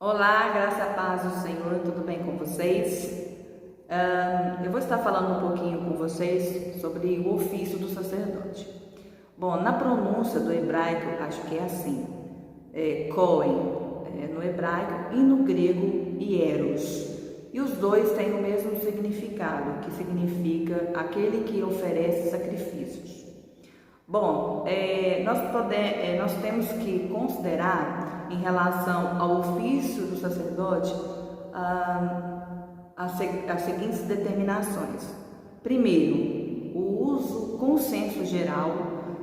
Olá, graça e paz do Senhor, tudo bem com vocês? Eu vou estar falando um pouquinho com vocês sobre o ofício do sacerdote. Bom, na pronúncia do hebraico, acho que é assim, Cohen, no hebraico, e no grego, hieros. E os dois têm o mesmo significado, que significa aquele que oferece sacrifícios. Bom, nós temos que considerar, em relação ao ofício do sacerdote, as seguintes determinações. Primeiro, o uso consenso geral.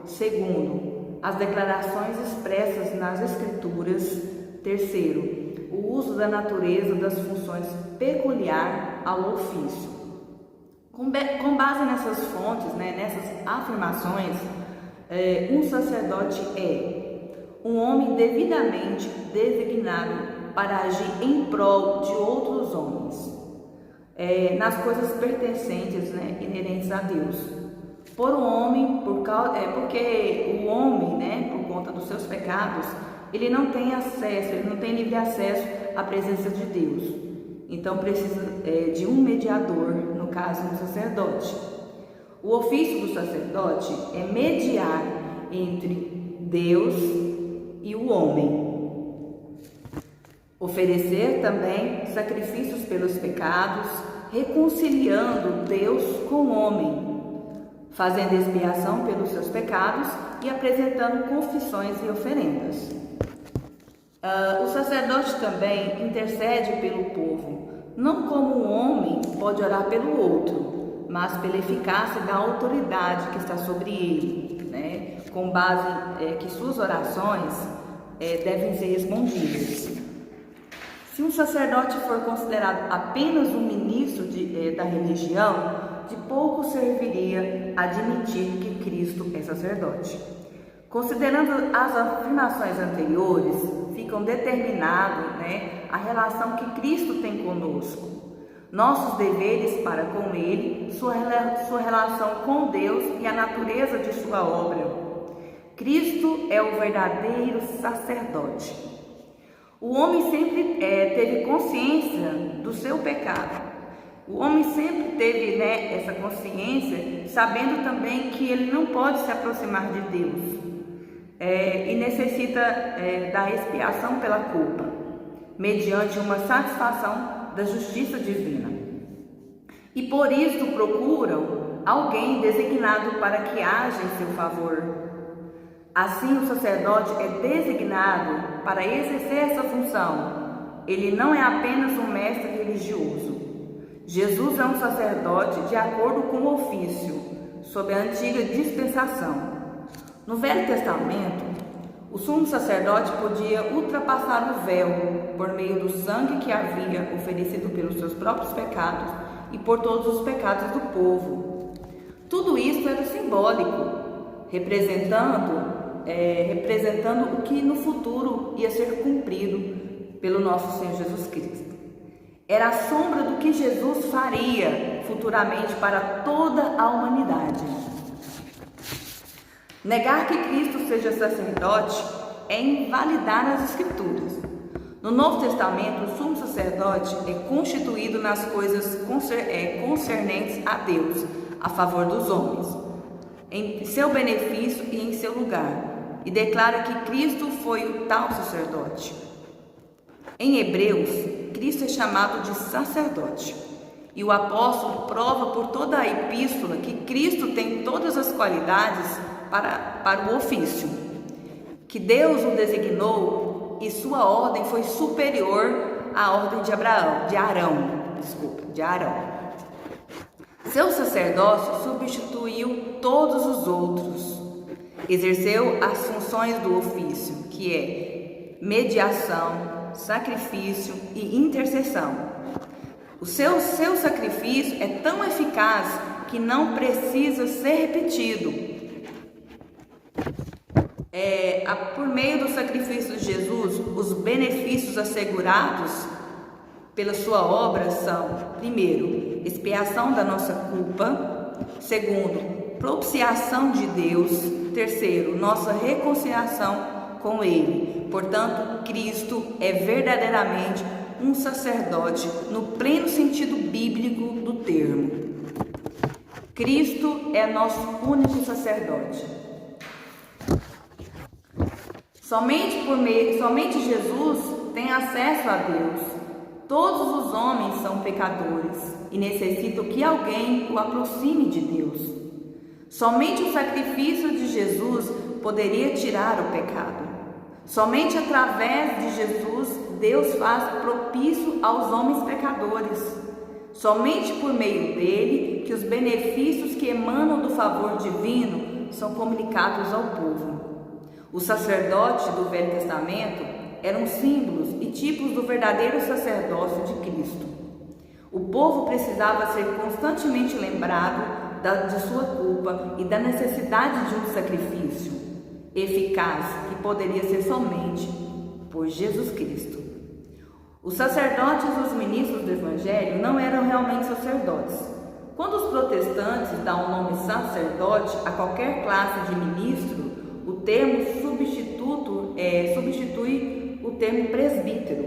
Segundo, as declarações expressas nas Escrituras. Terceiro, o uso da natureza das funções peculiar ao ofício. Com base nessas fontes, nessas afirmações, um sacerdote é um homem devidamente designado para agir em prol de outros homens, nas coisas pertencentes, inerentes a Deus. Porque o homem, por conta dos seus pecados, ele não tem acesso, ele não tem livre acesso à presença de Deus. Então precisa de um mediador, no caso um sacerdote. O ofício do sacerdote é mediar entre Deus e o homem. Oferecer também sacrifícios pelos pecados, reconciliando Deus com o homem, fazendo expiação pelos seus pecados e apresentando confissões e oferendas. O sacerdote também intercede pelo povo, não como um homem pode orar pelo outro, mas pela eficácia da autoridade que está sobre ele, com base que suas orações devem ser respondidas. Se um sacerdote for considerado apenas um ministro da religião, de pouco serviria admitir que Cristo é sacerdote. Considerando as afirmações anteriores, ficam determinados a relação que Cristo tem conosco, nossos deveres para com Ele, sua relação com Deus e a natureza de sua obra. Cristo é o verdadeiro sacerdote. O homem sempre teve consciência do seu pecado. O homem sempre teve essa consciência, sabendo também que ele não pode se aproximar de Deus. E necessita da expiação pela culpa, mediante uma satisfação da justiça divina. E por isso procuram alguém designado para que haja em seu favor. Assim, o sacerdote é designado para exercer essa função. Ele não é apenas um mestre religioso. Jesus é um sacerdote de acordo com o ofício, sob a antiga dispensação. No Velho Testamento, o sumo sacerdote podia ultrapassar o véu por meio do sangue que havia oferecido pelos seus próprios pecados e por todos os pecados do povo. Tudo isso era simbólico, representando o que no futuro ia ser cumprido pelo nosso Senhor Jesus Cristo. Era a sombra do que Jesus faria futuramente para toda a humanidade. Negar que Cristo seja sacerdote é invalidar as Escrituras. No Novo Testamento, o sumo sacerdote é constituído nas coisas concernentes a Deus, a favor dos homens, em seu benefício e em seu lugar, e declara que Cristo foi o tal sacerdote. Em Hebreus, Cristo é chamado de sacerdote, e o apóstolo prova por toda a epístola que Cristo tem todas as qualidades para o ofício, que Deus o designou e sua ordem foi superior à ordem de Arão. Seu sacerdócio substituiu todos os outros. Exerceu as funções do ofício, que é mediação, sacrifício e intercessão. O seu sacrifício é tão eficaz que não precisa ser repetido. Por meio do sacrifício de Jesus, os benefícios assegurados pela sua obra são: primeiro, expiação da nossa culpa; segundo, propiciação de Deus; terceiro, nossa reconciliação com Ele; Portanto, Cristo é verdadeiramente um sacerdote no pleno sentido bíblico do termo. Cristo é nosso único sacerdote. Somente Jesus tem acesso a Deus. Todos os homens são pecadores e necessitam que alguém o aproxime de Deus. Somente o sacrifício de Jesus poderia tirar o pecado. Somente através de Jesus Deus faz propício aos homens pecadores. Somente por meio dele que os benefícios que emanam do favor divino são comunicados ao povo. Os sacerdotes do Velho Testamento eram símbolos e tipos do verdadeiro sacerdócio de Cristo. O povo precisava ser constantemente lembrado de sua culpa e da necessidade de um sacrifício eficaz que poderia ser somente por Jesus Cristo. Os sacerdotes e os ministros do Evangelho não eram realmente sacerdotes. Quando os protestantes dão o nome sacerdote a qualquer classe de ministro, o termo substitui o termo presbítero.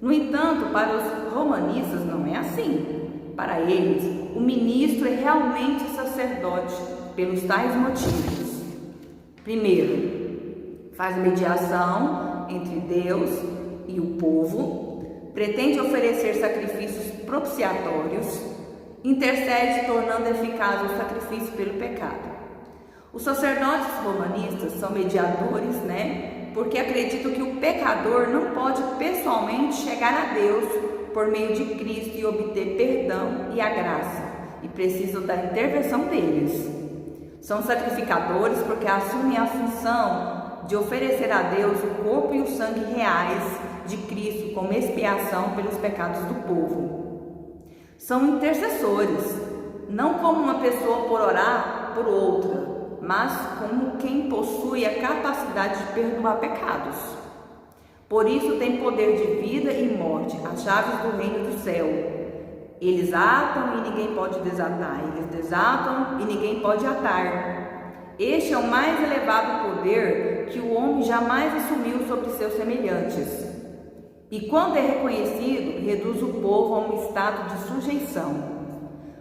No entanto, para os romanistas não é assim. Para eles, o ministro é realmente sacerdote pelos tais motivos. Primeiro, faz mediação entre Deus e o povo, pretende oferecer sacrifícios propiciatórios, intercede tornando eficaz o sacrifício pelo pecado. Os sacerdotes romanistas são mediadores, porque acreditam que o pecador não pode pessoalmente chegar a Deus por meio de Cristo e obter perdão e a graça, e precisam da intervenção deles. São sacrificadores porque assumem a função de oferecer a Deus o corpo e o sangue reais de Cristo como expiação pelos pecados do povo. São intercessores, não como uma pessoa por orar por outra, mas como quem possui a capacidade de perdoar pecados. Por isso tem poder de vida e morte, as chaves do reino do céu. Eles atam e ninguém pode desatar, eles desatam e ninguém pode atar. Este é o mais elevado poder que o homem jamais assumiu sobre seus semelhantes. E quando é reconhecido, reduz o povo a um estado de sujeição.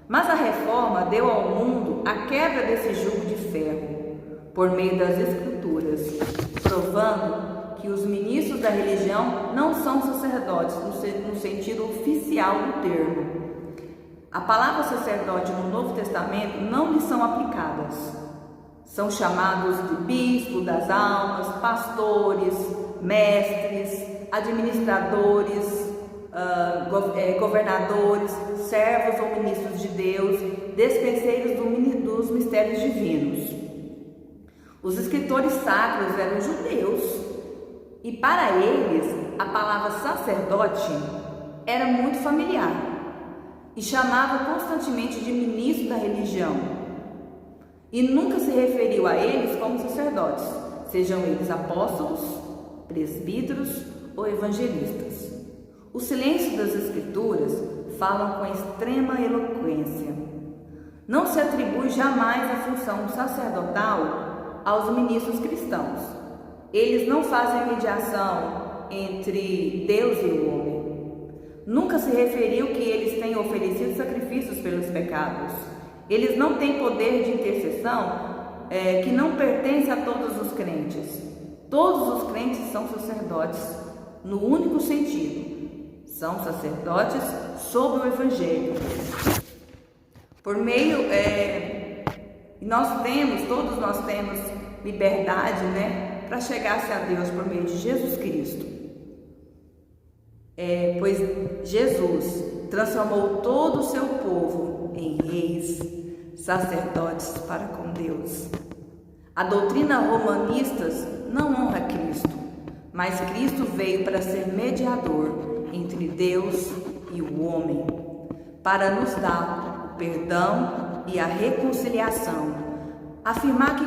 Mas a reforma deu ao mundo a quebra desse jugo de ferro, por meio das Escrituras, provando que os ministros da religião não são sacerdotes no sentido oficial do termo. A palavra sacerdote no Novo Testamento não lhes são aplicadas. São chamados de bispo das almas, pastores, mestres, administradores, governadores, servos ou ministros de Deus, despenseiros dos mistérios divinos. Os escritores sacros eram judeus e para eles a palavra sacerdote era muito familiar e chamava constantemente de ministro da religião e nunca se referiu a eles como sacerdotes, sejam eles apóstolos, presbíteros ou evangelistas. O silêncio das Escrituras falam com extrema eloquência. Não se atribui jamais a função sacerdotal aos ministros cristãos. Eles não fazem mediação entre Deus e o homem. Nunca se referiu que eles têm oferecido sacrifícios pelos pecados. Eles não têm poder de intercessão que não pertence a todos os crentes. Todos os crentes são sacerdotes no único sentido. São sacerdotes sob o Evangelho. Por meio, todos nós temos liberdade, para chegar-se a Deus por meio de Jesus Cristo. Pois Jesus transformou todo o seu povo em reis, sacerdotes para com Deus. A doutrina romanistas não honra Cristo, mas Cristo veio para ser mediador entre Deus e o homem, para nos dar o perdão e a reconciliação. Afirmar que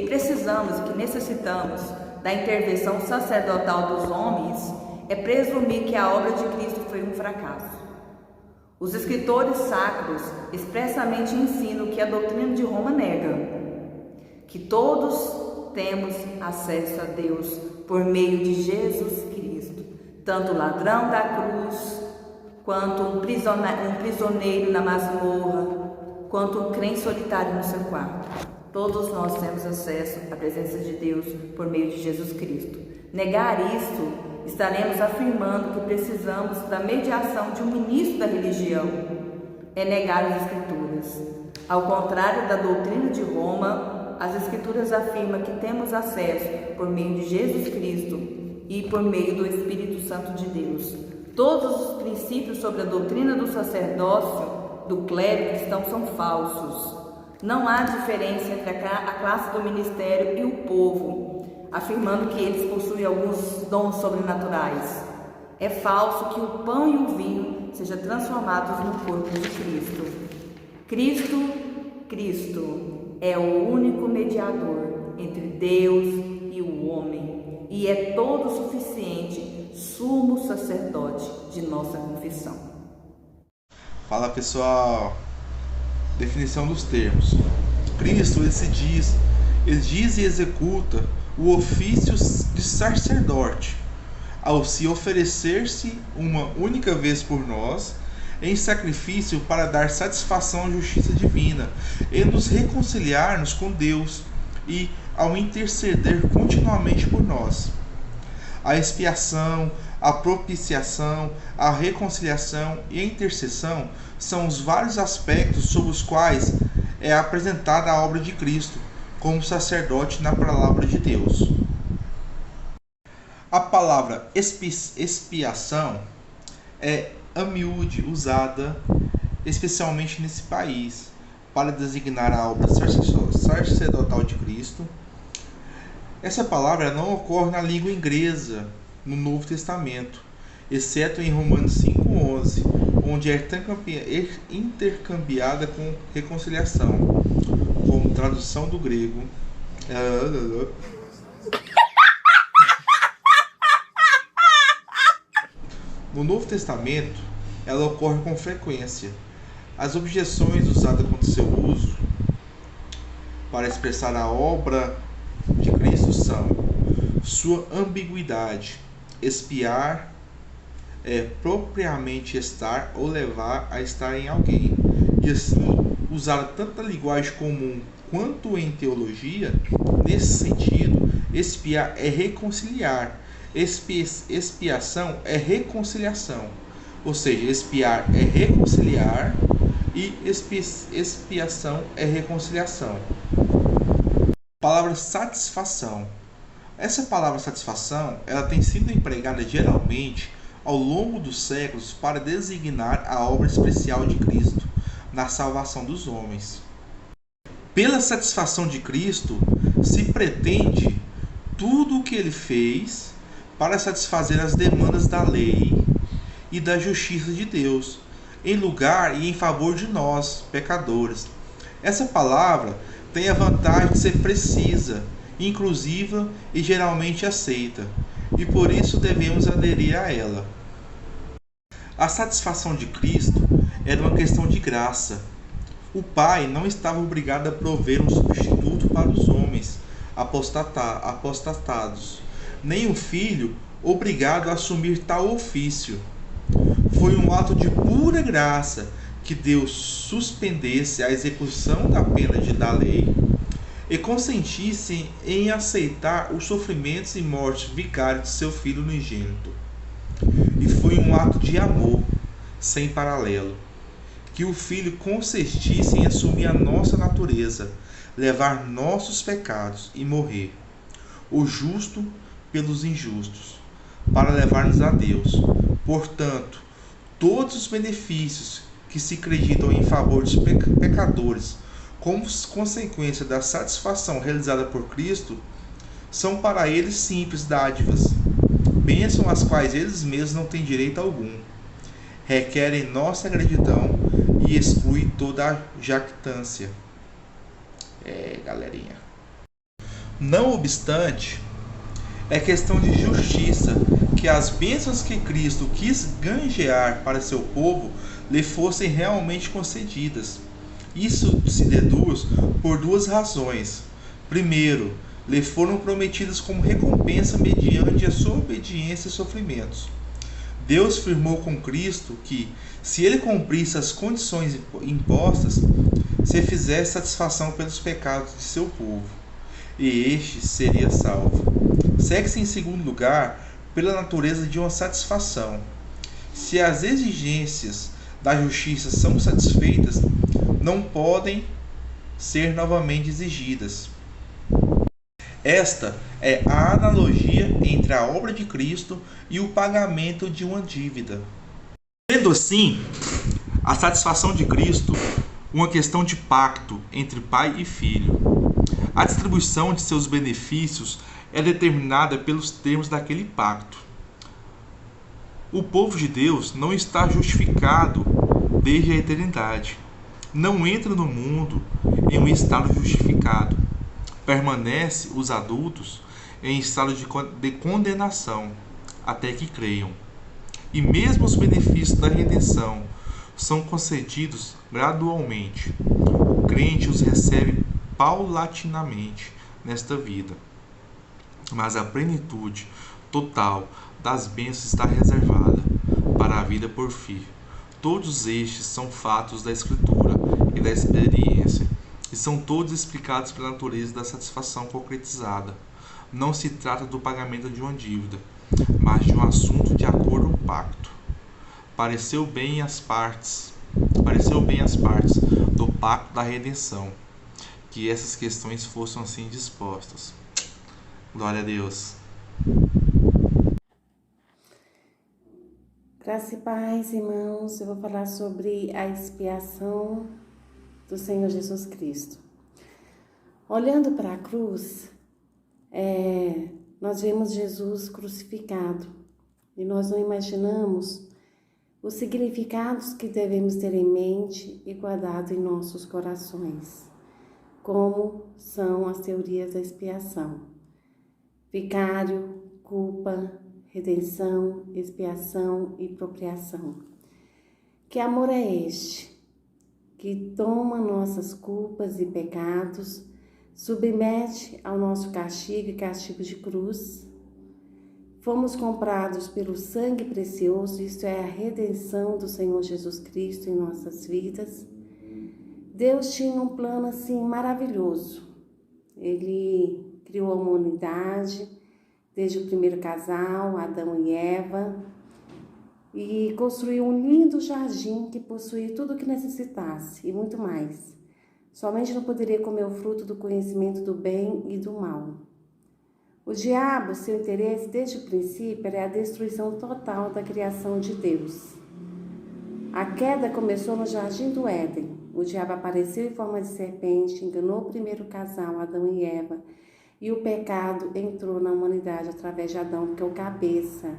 precisamos e que necessitamos da intervenção sacerdotal dos homens é presumir que a obra de Cristo foi um fracasso. Os escritores sacros expressamente ensinam que a doutrina de Roma nega, que todos temos acesso a Deus por meio de Jesus Cristo. Tanto o ladrão da cruz, quanto um prisioneiro na masmorra, quanto um crente solitário no seu quarto. Todos nós temos acesso à presença de Deus por meio de Jesus Cristo. Negar isto, estaremos afirmando que precisamos da mediação de um ministro da religião. É negar as Escrituras. Ao contrário da doutrina de Roma, as Escrituras afirmam que temos acesso por meio de Jesus Cristo e por meio do Espírito Santo de Deus. Todos os princípios sobre a doutrina do sacerdócio, do clero cristão, são falsos. Não há diferença entre a classe do ministério e o povo, afirmando que eles possuem alguns dons sobrenaturais. É falso que o pão e o vinho sejam transformados no corpo de Cristo. Cristo é o único mediador entre Deus e o homem e é todo suficiente sumo sacerdote de nossa confissão. Fala, pessoal. Definição dos termos. Cristo, ele diz e executa o ofício de sacerdote ao se oferecer-se uma única vez por nós em sacrifício para dar satisfação à justiça divina e nos reconciliar-nos com Deus e ao interceder continuamente por nós. A expiação, a propiciação, a reconciliação e a intercessão são os vários aspectos sobre os quais é apresentada a obra de Cristo como sacerdote na palavra de Deus. A palavra expiação é a miúde usada especialmente nesse país para designar a obra sacerdotal de Cristo. Essa palavra não ocorre na língua inglesa no Novo Testamento, exceto em Romanos 5,11, onde é intercambiada com reconciliação, como tradução do grego. No Novo Testamento, ela ocorre com frequência. As objeções usadas contra seu uso para expressar a obra de Cristo são sua ambiguidade. Expiar é propriamente estar ou levar a estar em alguém. E assim, usar tanta linguagem comum quanto em teologia, nesse sentido, expiar é reconciliar. Expiação é reconciliação. Ou seja, expiar é reconciliar e expiação é reconciliação. Palavra satisfação. Essa palavra satisfação, ela tem sido empregada geralmente ao longo dos séculos para designar a obra especial de Cristo na salvação dos homens. Pela satisfação de Cristo, se pretende tudo o que ele fez para satisfazer as demandas da lei e da justiça de Deus, em lugar e em favor de nós, pecadores. Essa palavra tem a vantagem de ser precisa, inclusiva e geralmente aceita, e por isso devemos aderir a ela. A satisfação de Cristo era uma questão de graça. O Pai não estava obrigado a prover um substituto para os homens apostatados, nem o Filho obrigado a assumir tal ofício. Foi um ato de pura graça que Deus suspendesse a execução da pena da lei e consentisse em aceitar os sofrimentos e mortes vicários de seu Filho unigênito. E foi um ato de amor sem paralelo, que o Filho consistisse em assumir a nossa natureza, levar nossos pecados e morrer, o justo pelos injustos, para levar-nos a Deus. Portanto, todos os benefícios que se acreditam em favor dos pecadores como consequência da satisfação realizada por Cristo são para eles simples dádivas, bênçãos às quais eles mesmos não têm direito algum, requerem nossa gratidão e excluem toda a jactância. Galerinha. Não obstante, é questão de justiça que as bênçãos que Cristo quis granjear para seu povo lhe fossem realmente concedidas. Isso se deduz por duas razões. Primeiro, lhe foram prometidas como recompensa mediante a sua obediência e sofrimentos. Deus firmou com Cristo que, se ele cumprisse as condições impostas, se fizesse satisfação pelos pecados de seu povo, e este seria salvo. Segue-se, em segundo lugar, pela natureza de uma satisfação. Se as exigências da justiça são satisfeitas, não podem ser novamente exigidas. Esta é a analogia entre a obra de Cristo e o pagamento de uma dívida. Sendo assim, a satisfação de Cristo uma questão de pacto entre pai e filho. A distribuição de seus benefícios é determinada pelos termos daquele pacto. O povo de Deus não está justificado desde a eternidade. Não entra no mundo em um estado justificado. Permanece os adultos em estado de condenação até que creiam. E mesmo os benefícios da redenção são concedidos gradualmente. O crente os recebe paulatinamente nesta vida, mas a plenitude total das bênçãos está reservada para a vida por fim. Todos estes são fatos da Escritura e da experiência, e são todos explicados pela natureza da satisfação concretizada. Não se trata do pagamento de uma dívida, mas de um assunto de acordo com o pacto. Pareceu bem às partes do pacto da redenção que essas questões fossem assim dispostas. Glória a Deus. Graça e paz, irmãos. Eu vou falar sobre a expiação do Senhor Jesus Cristo. Olhando para a cruz, nós vemos Jesus crucificado e nós não imaginamos os significados que devemos ter em mente e guardado em nossos corações, como são as teorias da expiação: vicário, culpa, redenção, expiação e propriação. Que amor é este que toma nossas culpas e pecados, submete ao nosso castigo e castigo de cruz? Fomos comprados pelo sangue precioso, isto é a redenção do Senhor Jesus Cristo em nossas vidas. Deus tinha um plano assim maravilhoso. Ele criou a humanidade, desde o primeiro casal, Adão e Eva, e construiu um lindo jardim que possuía tudo o que necessitasse e muito mais. Somente não poderia comer o fruto do conhecimento do bem e do mal. O diabo, seu interesse desde o princípio era a destruição total da criação de Deus. A queda começou no jardim do Éden. O diabo apareceu em forma de serpente, enganou o primeiro casal, Adão e Eva, e o pecado entrou na humanidade através de Adão, que é o cabeça.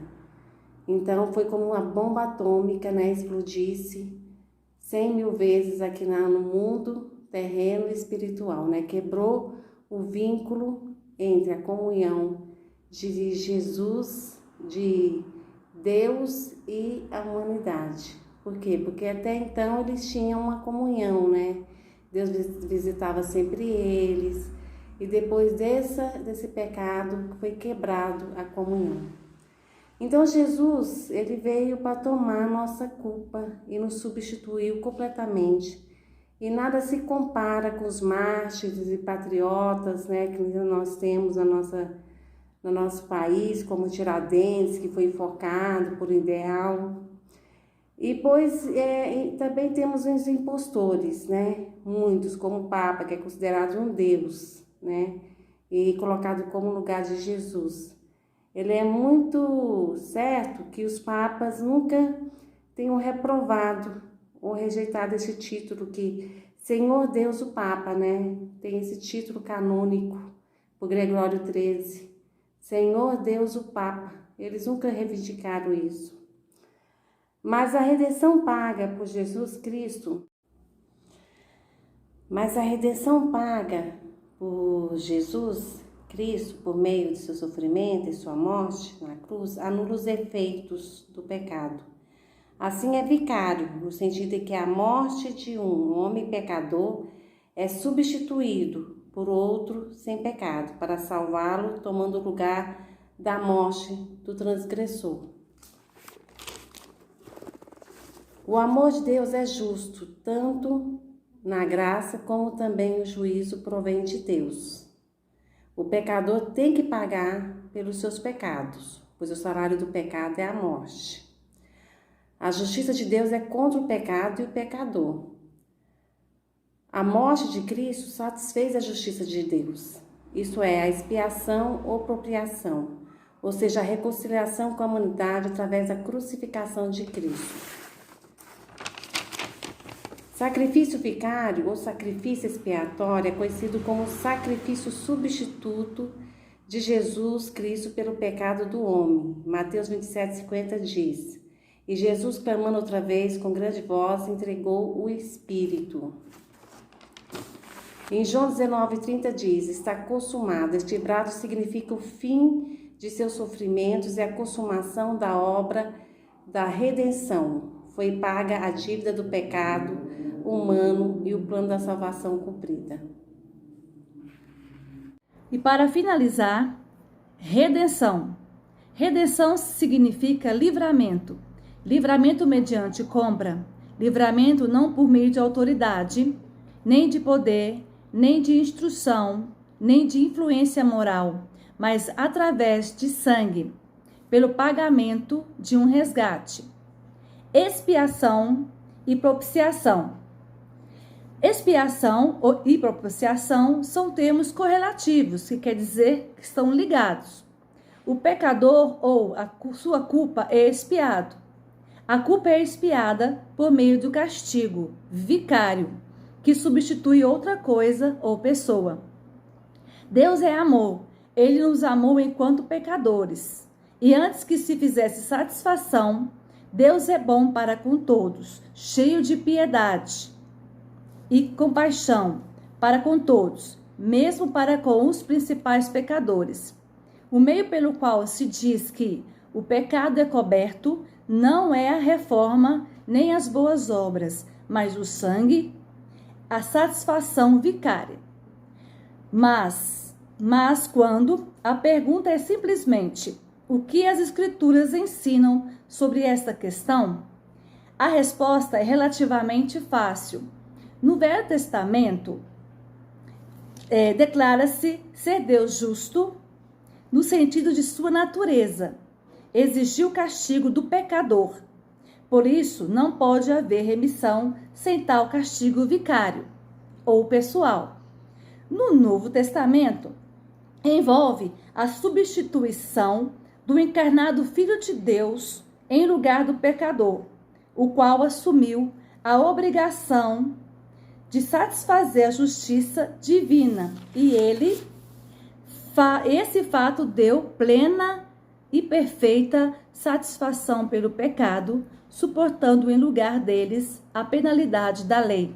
Então foi como uma bomba atômica, explodisse 100.000 vezes aqui no mundo terreno e espiritual, Quebrou o vínculo entre a comunhão de Jesus, de Deus e a humanidade. Por quê? Porque até então eles tinham uma comunhão, Deus visitava sempre eles. E depois desse pecado foi quebrado a comunhão. Então Jesus, ele veio para tomar nossa culpa e nos substituiu completamente. E nada se compara com os mártires e patriotas, que nós temos no nosso país, como Tiradentes, que foi enforcado por ideal. E também temos os impostores, muitos, como o Papa, que é considerado um Deus, e colocado como lugar de Jesus. Ele é muito certo que os papas nunca tenham reprovado ou rejeitado esse título que Senhor Deus o Papa, tem esse título canônico por Gregório XIII. Senhor Deus o Papa. Eles nunca reivindicaram isso. Mas a redenção paga por Jesus Cristo, por Jesus Cristo, por meio de seu sofrimento e sua morte na cruz, anula os efeitos do pecado. Assim é vicário, no sentido de que a morte de um homem pecador é substituído por outro sem pecado, para salvá-lo, tomando o lugar da morte do transgressor. O amor de Deus é justo, tanto na graça como também o juízo provém de Deus. O pecador tem que pagar pelos seus pecados, pois o salário do pecado é a morte. A justiça de Deus é contra o pecado e o pecador. A morte de Cristo satisfez a justiça de Deus, isto é, a expiação ou propriação, ou seja, a reconciliação com a humanidade através da crucificação de Cristo. Sacrifício vicário ou sacrifício expiatório é conhecido como sacrifício substituto de Jesus Cristo pelo pecado do homem. Mateus 27:50 diz: E Jesus, clamando outra vez com grande voz, entregou o Espírito. Em João 19:30 diz: Está consumado. Este brado significa o fim de seus sofrimentos e a consumação da obra da redenção. Foi paga a dívida do pecado humano e o plano da salvação cumprida. E para finalizar, redenção. Redenção significa livramento. Livramento mediante compra. Livramento não por meio de autoridade, nem de poder, nem de instrução, nem de influência moral, mas através de sangue, pelo pagamento de um resgate. Expiação e propiciação. Expiação e propiciação são termos correlativos, que quer dizer que estão ligados. O pecador ou a sua culpa é expiado. A culpa é expiada por meio do castigo vicário, que substitui outra coisa ou pessoa. Deus é amor. Ele nos amou enquanto pecadores. E antes que se fizesse satisfação, Deus é bom para com todos, cheio de piedade e compaixão para com todos, mesmo para com os principais pecadores. O meio pelo qual se diz que o pecado é coberto não é a reforma nem as boas obras, mas o sangue, a satisfação vicária. Mas quando a pergunta é simplesmente o que as Escrituras ensinam sobre esta questão, a resposta é relativamente fácil. No Velho Testamento, declara-se ser Deus justo no sentido de sua natureza. Exigiu o castigo do pecador. Por isso, não pode haver remissão sem tal castigo vicário ou pessoal. No Novo Testamento, envolve a substituição do encarnado Filho de Deus em lugar do pecador, o qual assumiu a obrigação de satisfazer a justiça divina. E esse fato deu plena e perfeita satisfação pelo pecado, suportando em lugar deles a penalidade da lei.